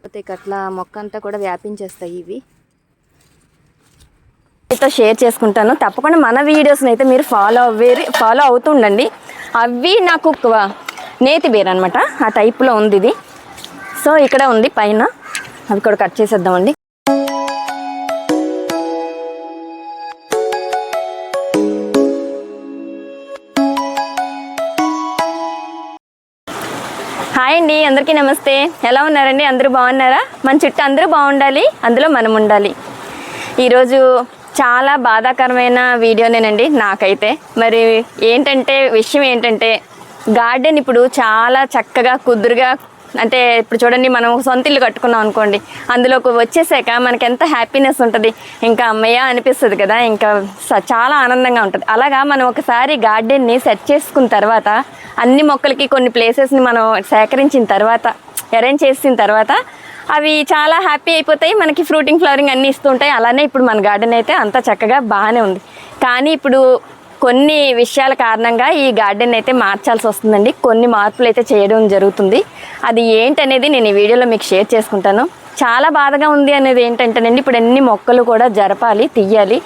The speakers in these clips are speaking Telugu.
లేకపోతే అట్లా మొక్క అంతా కూడా వ్యాపించేస్తాయి ఇవి. మీతో షేర్ చేసుకుంటాను. తప్పకుండా మన వీడియోస్ని అయితే మీరు ఫాలో అవుతూ ఉండండి. అవి నాకు నేతి బీర అనమాట, ఆ టైప్లో ఉంది ఇది. సో ఇక్కడ ఉంది పైన, అవి కూడా కట్ చేసేద్దామండి. హాయ్ అండి, అందరికీ నమస్తే. ఎలా ఉన్నారండి? అందరూ బాగున్నారా? మన చుట్టూ అందరూ బాగుండాలి, అందులో మనం ఉండాలి. ఈరోజు చాలా బాధాకరమైన వీడియోనేనండి నాకైతే. మరి విషయం ఏంటంటే గార్డెన్ ఇప్పుడు చాలా చక్కగా కుదురుగా, అంటే ఇప్పుడు చూడండి, మనం సొంత ఇల్లు కట్టుకున్నాం అనుకోండి, అందులోకి వచ్చేసాక మనకి ఎంత హ్యాపీనెస్ ఉంటుంది, ఇంకా అమ్మయ్య అనిపిస్తుంది కదా, ఇంకా చాలా ఆనందంగా ఉంటుంది. అలాగా మనం ఒకసారి గార్డెన్ని సెట్ చేసుకున్న తర్వాత, అన్ని మొక్కలకి కొన్ని ప్లేసెస్ని మనం సేకరించిన తర్వాత, అరేంజ్ చేసిన తర్వాత అవి చాలా హ్యాపీ అయిపోతాయి, మనకి ఫ్రూటింగ్ ఫ్లవరింగ్ అన్నీ ఇస్తూ ఉంటాయి. అలానే ఇప్పుడు మన గార్డెన్ అయితే అంత చక్కగా బాగానే ఉంది. కానీ ఇప్పుడు కొన్ని విషయాల కారణంగా ఈ గార్డెన్ అయితే మార్చాల్సి వస్తుందండి. కొన్ని మార్పులు అయితే చేయడం జరుగుతుంది. అది ఏంటనేది నేను ఈ వీడియోలో మీకు షేర్ చేసుకుంటాను. చాలా బాధగా ఉంది అనేది ఏంటంటేనండి, ఇప్పుడు ఎన్ని మొక్కలు కూడా జరపాలి, తీయాలి,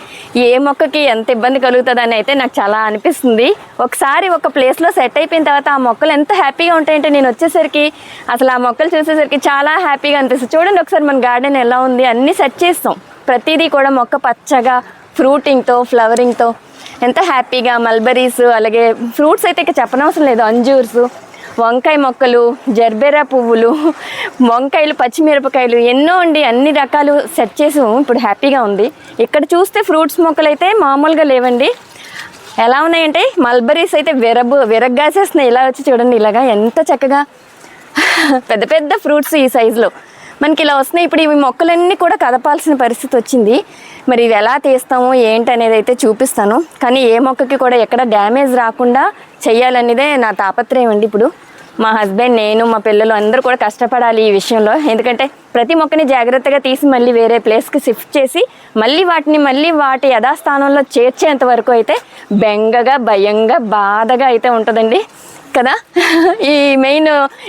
ఏ మొక్కకి ఎంత ఇబ్బంది కలుగుతుందని అయితే నాకు చాలా అనిపిస్తుంది. ఒకసారి ఒక ప్లేస్లో సెట్ అయిపోయిన తర్వాత ఆ మొక్కలు ఎంత హ్యాపీగా ఉంటాయంటే, నేను వచ్చేసరికి అసలు ఆ మొక్కలు చూసేసరికి చాలా హ్యాపీగా అనిపిస్తుంది. చూడండి ఒకసారి మన గార్డెన్ ఎలా ఉంది, అన్నీ సెట్ చేస్తాం, ప్రతిదీ కూడా మొక్క పచ్చగా ఫ్రూటింగ్తో ఫ్లవరింగ్తో ఎంత హ్యాపీగా. మల్బరీస్, అలాగే ఫ్రూట్స్ అయితే ఇక చెప్పనవసరం లేదు, అంజూర్స్, వంకాయ మొక్కలు, జర్బెరా పువ్వులు, వంకాయలు, పచ్చిమిరపకాయలు ఎన్నో ఉండి అన్ని రకాలు సెట్ చేసి ఇప్పుడు హ్యాపీగా ఉంది. ఇక్కడ చూస్తే ఫ్రూట్స్ మొక్కలు అయితే మామూలుగా లేవండి. ఎలా ఉన్నాయంటే మల్బరీస్ అయితే విరగ్గాసేస్తున్నాయి. ఇలా వచ్చి చూడండి, ఇలాగా ఎంత చక్కగా పెద్ద పెద్ద ఫ్రూట్స్ ఈ సైజులో మనకి ఇలా వస్తున్నాయి. ఇప్పుడు ఇవి మొక్కలన్నీ కూడా కదపాల్సిన పరిస్థితి వచ్చింది. మరి ఇవి ఎలా తీస్తామో ఏంటి అనేది అయితే చూపిస్తాను. కానీ ఏ మొక్కకి కూడా ఎక్కడ డ్యామేజ్ రాకుండా చెయ్యాలనేదే నా తాపత్రయం అండి. ఇప్పుడు మా హస్బెండ్, నేను, మా పిల్లలు అందరూ కూడా కష్టపడాలి ఈ విషయంలో. ఎందుకంటే ప్రతి మొక్కని జాగ్రత్తగా తీసి మళ్ళీ వేరే ప్లేస్కి షిఫ్ట్ చేసి మళ్ళీ వాటి యథాస్థానంలో చేర్చేంత వరకు అయితే బెంగగా, భయంగా, బాధగా అయితే ఉంటుందండి కదా. ఈ మెయిన్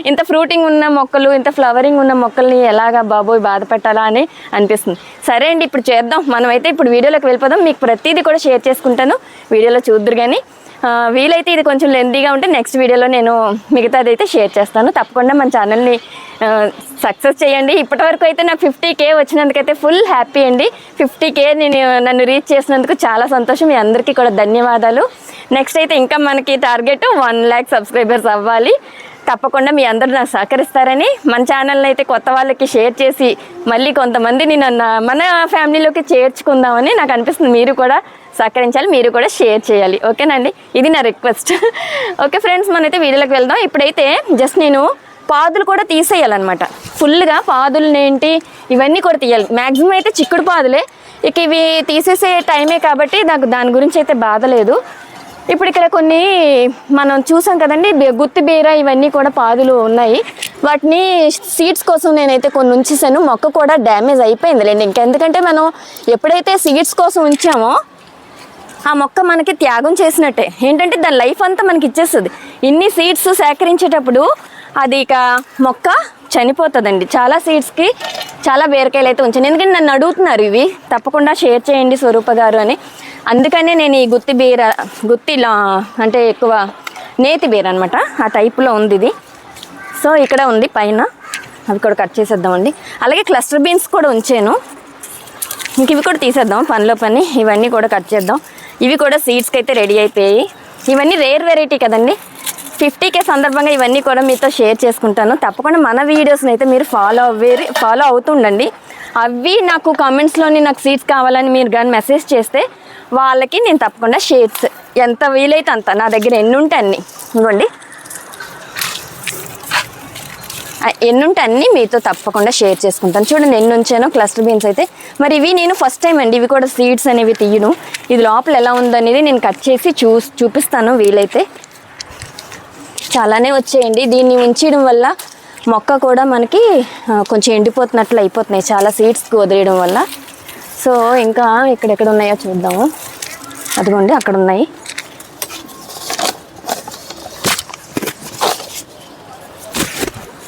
ఇంత ఫ్రూటింగ్ ఉన్న మొక్కలు, ఇంత ఫ్లవరింగ్ ఉన్న మొక్కల్ని ఎలాగా బాబోయ్ బాధ పెట్టాలా అని అనిపిస్తుంది. సరే అండి, ఇప్పుడు చేద్దాం. మనమైతే ఇప్పుడు వీడియోలోకి వెళ్ళిపోదాం. మీకు ప్రతిదీ కూడా షేర్ చేసుకుంటాను, వీడియోలో చూద్దరు. కానీ వీలైతే ఇది కొంచెం లెంతీగా ఉంటే నెక్స్ట్ వీడియోలో నేను మిగతాది అయితే షేర్ చేస్తాను. తప్పకుండా మన ఛానల్ని సక్సెస్ చేయండి. ఇప్పటివరకు అయితే నాకు 50K వచ్చినందుకైతే ఫుల్ హ్యాపీ అండి. 50K నన్ను రీచ్ చేసినందుకు చాలా సంతోషం. మీ అందరికీ కూడా ధన్యవాదాలు. నెక్స్ట్ అయితే ఇంకా మనకి టార్గెట్ 1 lakh సబ్స్క్రైబర్స్ అవ్వాలి. తప్పకుండా మీ అందరూ నాకు సహకరిస్తారని, మన ఛానల్ని అయితే కొత్త వాళ్ళకి షేర్ చేసి మళ్ళీ కొంతమందిని మన ఫ్యామిలీలోకి చేర్చుకుందామని నాకు అనిపిస్తుంది. మీరు కూడా సహకరించాలి, మీరు కూడా షేర్ చేయాలి. ఓకేనండి, ఇది నా రిక్వెస్ట్. ఓకే ఫ్రెండ్స్, మనైతే వీడియోలోకి వెళ్దాం. ఇప్పుడైతే జస్ట్ నేను పాదులు కూడా తీసేయాలన్నమాట. ఫుల్గా పాదులనేంటి ఇవన్నీ కూడా తీయాలి. మ్యాక్సిమం అయితే చిక్కుడు పాదులే. ఇక ఇవి తీసేసే టైమే కాబట్టి నాకు దాని గురించి అయితే బాధ లేదు. ఇప్పుడు ఇక్కడ కొన్ని మనం చూసాం కదండి, గుత్తి బీర, ఇవన్నీ కూడా పాదులు ఉన్నాయి. వాటిని సీడ్స్ కోసం నేనైతే కొన్ని ఉంచేసాను. మొక్క కూడా డ్యామేజ్ అయిపోయిందిలేండి. ఇంకెందుకంటే మనం ఎప్పుడైతే సీడ్స్ కోసం ఉంచామో ఆ మొక్క మనకి త్యాగం చేసినట్టే. ఏంటంటే దాని లైఫ్ అంతా మనకి ఇచ్చేస్తుంది. ఇన్ని సీడ్స్ సేకరించేటప్పుడు అది ఇక మొక్క చనిపోతుందండి. చాలా సీడ్స్కి చాలా బీరకాయలు అయితే ఉంచాను. ఎందుకంటే నన్ను అడుగుతున్నారు ఇవి తప్పకుండా షేర్ చేయండి స్వరూప గారు అని. అందుకనే నేను ఈ గుత్తిలా అంటే ఎక్కువ నేతి బీర అనమాట, ఆ టైప్లో ఉంది ఇది. సో ఇక్కడ ఉంది పైన, అవి కూడా కట్ చేసేద్దామండి. అలాగే క్లస్టర్ బీన్స్ కూడా ఉంచాను. ఇంక ఇవి కూడా తీసేద్దాం పనిలో పని. ఇవన్నీ కూడా కట్ చేద్దాం. ఇవి కూడా సీడ్స్కి అయితే రెడీ అయిపోయాయి. ఇవన్నీ రేర్ వెరైటీ కదండి. 50K సందర్భంగా ఇవన్నీ కూడా మీతో షేర్ చేసుకుంటాను. తప్పకుండా మన వీడియోస్ని అయితే మీరు ఫాలో అవుతుండండి. అవి నాకు కామెంట్స్లోని నాకు సీడ్స్ కావాలని మీరు కానీ మెసేజ్ చేస్తే వాళ్ళకి నేను తప్పకుండా షేర్స్ ఎంత వీలైతే అంత, నా దగ్గర ఎన్ని ఉంటే అన్ని ఇవ్వండి, ఎన్ని ఉంటే అన్నీ మీతో తప్పకుండా షేర్ చేసుకుంటాను. చూడండి ఎన్ని ఉంచానో క్లస్టర్ బీన్స్ అయితే. మరి ఇవి నేను ఫస్ట్ టైం అండి, ఇవి కూడా సీడ్స్ అనేవి తీయను. ఇది లోపల ఎలా ఉందనేది నేను కట్ చేసి చూపిస్తాను వీలైతే. చాలానే వచ్చేయండి. దీన్ని ఉంచడం వల్ల మొక్క కూడా మనకి కొంచెం ఎండిపోతున్నట్లు అయిపోతున్నాయి, చాలా సీడ్స్కి వదిలేయడం వల్ల. సో ఇంకా ఇక్కడెక్కడ ఉన్నాయో చూద్దాము. అదిగోండి అక్కడ ఉన్నాయి.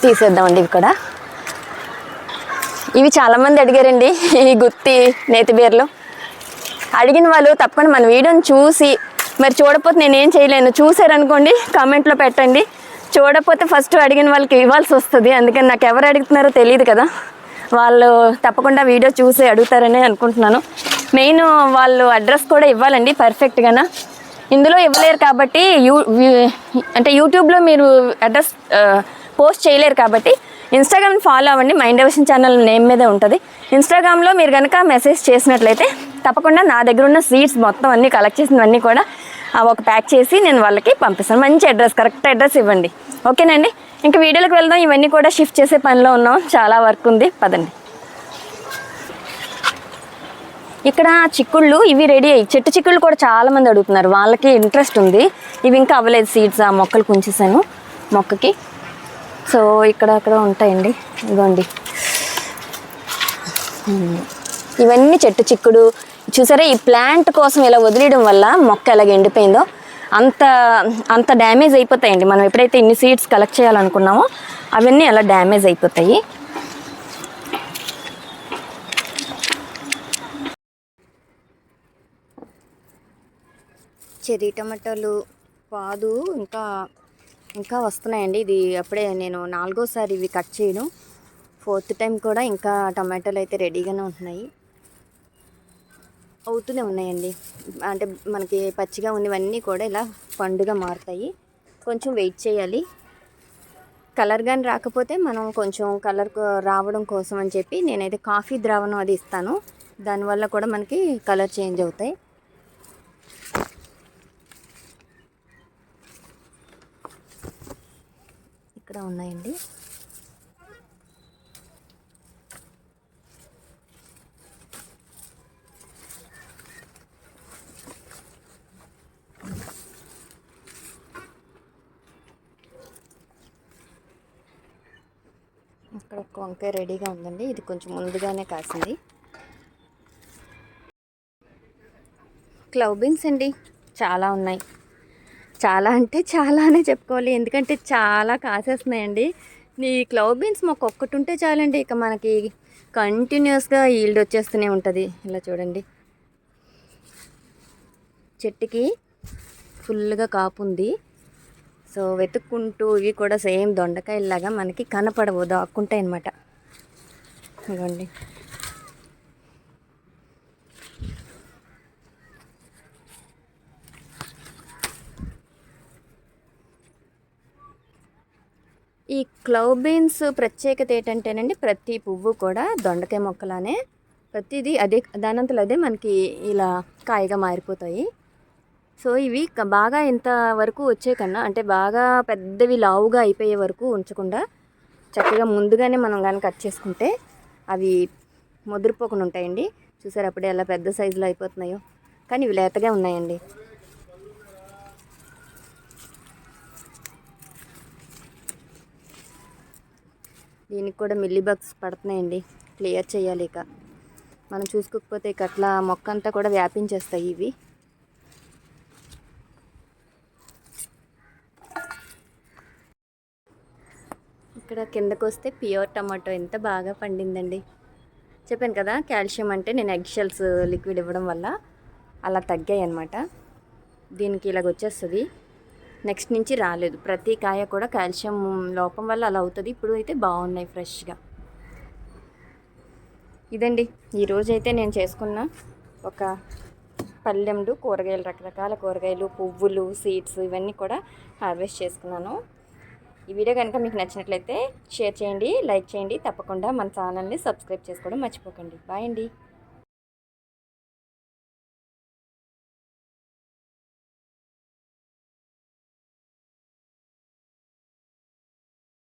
తీసేద్దామండి ఇవి కూడా. ఇవి చాలామంది అడిగారండి, ఈ గుత్తి నేతి బీరలు. అడిగిన వాళ్ళు తప్పకుండా మన వీడియోని చూసి, మరి చూడకపోతే నేనేం చేయలేను, చూసారనుకోండి కామెంట్లో పెట్టండి. చూడకపోతే ఫస్ట్ అడిగిన వాళ్ళకి ఇవ్వాల్సి వస్తుంది. అందుకని నాకు ఎవరు అడుగుతున్నారో తెలియదు కదా, వాళ్ళు తప్పకుండా వీడియో చూసి అడుగుతారని అనుకుంటున్నాను. మెయిన్ వాళ్ళు అడ్రస్ కూడా ఇవ్వాలండి పర్ఫెక్ట్గానా. ఇందులో ఇవ్వలేరు కాబట్టి అంటే యూట్యూబ్లో మీరు అడ్రస్ పోస్ట్ చేయలేరు కాబట్టి ఇన్స్టాగ్రామ్ ఫాలో అవ్వండి. మైండ్ డైవర్షన్ ఛానల్ నేమ్ మీదే ఉంటుంది. ఇన్స్టాగ్రామ్లో మీరు కనుక మెసేజ్ చేసినట్లయితే తప్పకుండా నా దగ్గర ఉన్న సీడ్స్ మొత్తం అన్నీ కలెక్ట్ చేసినవన్నీ కూడా ఒక ప్యాక్ చేసి నేను వాళ్ళకి పంపిస్తాను. మంచి అడ్రస్, కరెక్ట్ అడ్రస్ ఇవ్వండి. ఓకేనండి, ఇంకా వీడియోలోకి వెళ్దాం. ఇవన్నీ కూడా షిఫ్ట్ చేసే పనిలో ఉన్నాం, చాలా వర్క్ ఉంది, పదండి. ఇక్కడ చిక్కుళ్ళు ఇవి రెడీ అయ్యి, చెట్టు చిక్కుళ్ళు కూడా చాలామంది అడుగుతున్నారు, వాళ్ళకి ఇంట్రెస్ట్ ఉంది. ఇవి ఇంకా అవ్వలేదు, సీడ్స్ ఆ మొక్కలు కుంచేసాను మొక్కకి. సో ఇక్కడ అక్కడ ఉంటాయండి, ఇవ్వండి. ఇవన్నీ చెట్టు చిక్కుడు. చూసారా, ఈ ప్లాంట్ కోసం ఇలా వదిలేయడం వల్ల మొక్క ఎలాగ ఎండిపోయిందో అంత డ్యామేజ్ అయిపోతాయండి. మనం ఎప్పుడైతే ఇన్ని సీడ్స్ కలెక్ట్ చేయాలనుకున్నామో అవన్నీ అలా డ్యామేజ్ అయిపోతాయి. చెర్రీ టమాటాలు పాదు ఇంకా వస్తున్నాయండి. ఇది అప్పుడే నేను 4వ సారి ఇవి కట్ చేయడం, 4th టైం కూడా ఇంకా టమాటాలు అయితే రెడీగానే ఉంటున్నాయి, అవుతూనే ఉన్నాయండి. అంటే మనకి పచ్చిగా ఉన్నవన్నీ కూడా ఇలా పండుగ మారుతాయి. కొంచెం వెయిట్ చేయాలి. కలర్ కానీ రాకపోతే మనం కొంచెం కలర్ రావడం కోసం అని చెప్పి నేనైతే కాఫీ ద్రావణం అది ఇస్తాను. దానివల్ల కూడా మనకి కలర్ చేంజ్ అవుతాయి. ఇక్కడ ఉన్నాయండి. ఇక్కడ ఒక వంకాయ రెడీగా ఉందండి, ఇది కొంచెం ముందుగానే కాసింది. క్లవ్ బీన్స్ అండి, చాలా ఉన్నాయి. చాలా అంటే చాలానే చెప్పుకోవాలి, ఎందుకంటే చాలా కాసేస్తున్నాయండి. ఈ క్లవ్ బీన్స్ మొక్క ఒక్కటి ఉంటే చాలండి, ఇక మనకి కంటిన్యూస్గా ఈల్డ్ వచ్చేస్తూనే ఉంటుంది. ఇలా చూడండి, చెట్టుకి ఫుల్గా కాపు ఉంది. సో వెతుక్కుంటూ ఇవి కూడా సేమ్ దొండకాయలాగా మనకి కనపడవు, దాక్కుంటాయి అన్నమాట. ఇవ్వండి, ఈ క్లవ్ బీన్స్ ప్రత్యేకత ఏంటంటేనండి, ప్రతి పువ్వు కూడా దొండకాయ మొక్కలానే ప్రతిదీ అదే దానంతలో అదే మనకి ఇలా కాయగా మారిపోతాయి. సో ఇవి బాగా ఇంత వరకు వచ్చే కన్నా, అంటే బాగా పెద్దవి లావుగా అయిపోయే వరకు ఉంచకుండా చక్కగా ముందుగానే మనం కానీ కట్ చేసుకుంటే అవి ముదిరిపోకుండా ఉంటాయండి. చూసారు అప్పుడే ఎలా పెద్ద సైజులో అయిపోతున్నాయో, కానీ ఇవి లేతగా ఉన్నాయండి. దీనికి కూడా మిల్లీ బగ్స్ పడుతున్నాయండి, క్లియర్ చేయాలి. ఇక మనం చూసుకోకపోతే ఇక అట్లా మొక్క అంతా కూడా వ్యాపించేస్తాయి ఇవి. ఇక్కడ కిందకు వస్తే ప్యూర్ టమాటో ఎంత బాగా పండిందండి. చెప్పాను కదా, కాల్షియం అంటే నేను ఎగ్ షెల్స్ లిక్విడ్ ఇవ్వడం వల్ల అలా తగ్గాయి అన్నమాట. దీనికి ఇలాగ వచ్చేస్తుంది, నెక్స్ట్ నుంచి రాలేదు. ప్రతి కాయ కూడా కాల్షియం లోపం వల్ల అలా అవుతుంది. ఇప్పుడు అయితే బాగున్నాయి ఫ్రెష్గా. ఇదండి ఈరోజు అయితే నేను చేసుకున్న ఒక పల్లెండు కూరగాయలు, రకరకాల కూరగాయలు, పువ్వులు, సీడ్స్ ఇవన్నీ కూడా హార్వెస్ట్ చేసుకున్నాను. ఈ వీడియో కనుక మీకు నచ్చినట్లయితే షేర్ చేయండి, లైక్ చేయండి, తప్పకుండా మన ఛానల్ని సబ్స్క్రైబ్ చేసుకోవడం మర్చిపోకండి. బాయ్ అండి.